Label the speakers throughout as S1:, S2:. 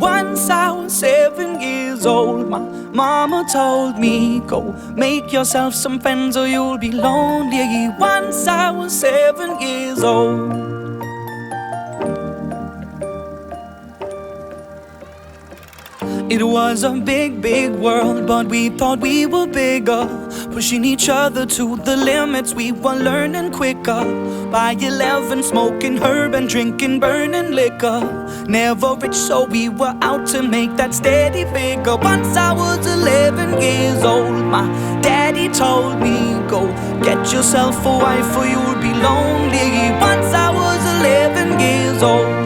S1: Once I was 7 years old, my mama told me, go make yourself some friends or you'll be lonely. Once I was 7 years old. It was a big, big world, but we thought we were bigger, pushing each other to the limits. We were learning quicker. By 11, smoking herb and drinking burning liquor. Never rich, so we were out to make that steady figure. Once I was 11 years old, my daddy told me, go get yourself a wife or you'll be lonely. Once I was 11 years old.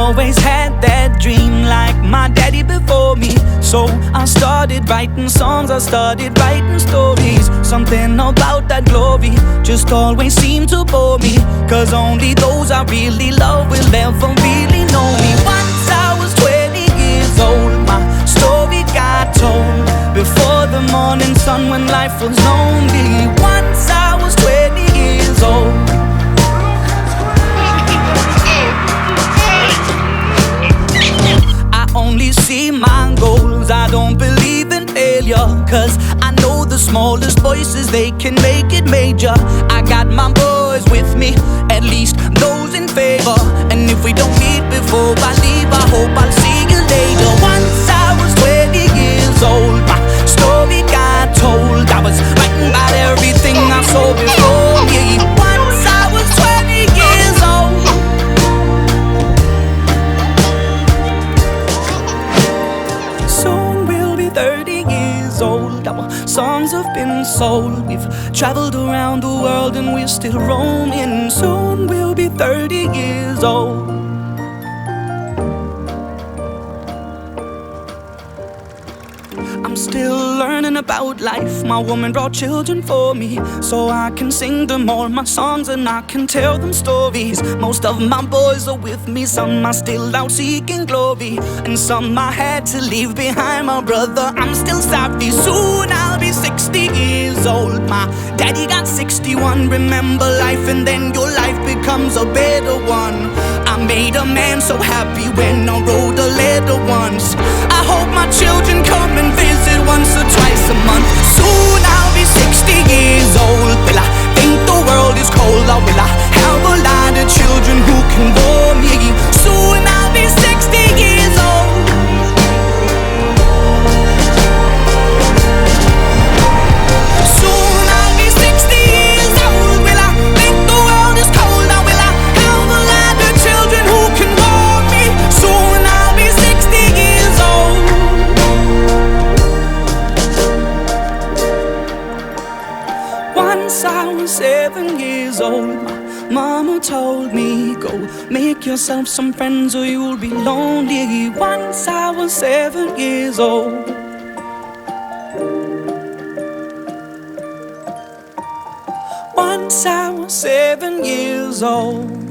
S1: Always had that dream like my daddy before me. So I started writing songs, I started writing stories. Something about that glory just always seemed to bore me, 'cause only those I really love will ever really know me. Once I was 20 years old, my story got told before the morning sun when life was lonely. Once I was 20 years old. Only see my goals, I don't believe in failure, 'cause I know the smallest voices, they can make it major. I got my boys with me, at least those in favor. And if we don't meet before I leave, I hope I'll see you later. Once I was 20 years old, my story got told. I was writing about everything I saw before me. Once I was 20 years old. Soon we'll be 30 years old. Our songs have been sold. We've traveled around the world and we're still roaming. Soon we'll be 30 years old. I'm still learning about life. My woman brought children for me, so I can sing them all my songs and I can tell them stories. Most of my boys are with me, some are still out seeking glory, and some I had to leave behind. My brother, I'm still sorry. Soon I'll be 60 years old. My daddy got 61. Remember life and then your life becomes a better one. I made a man so happy when I wrote a letter once. I hope my children come and visit once or twice a month. Soon I'll be 60 years old. Will I think the world is cold, or will I have a lot of children who can bore me? Soon I'll be 60 years old. Soon I'll be 60 years old. Will I think the world is cold, or will I have a lot of children who can bore me? Soon I'll be 60 years old. Once I was 7 years old, my mama told me, go make yourself some friends or you'll be lonely. Once I was 7 years old. Once I was 7 years old.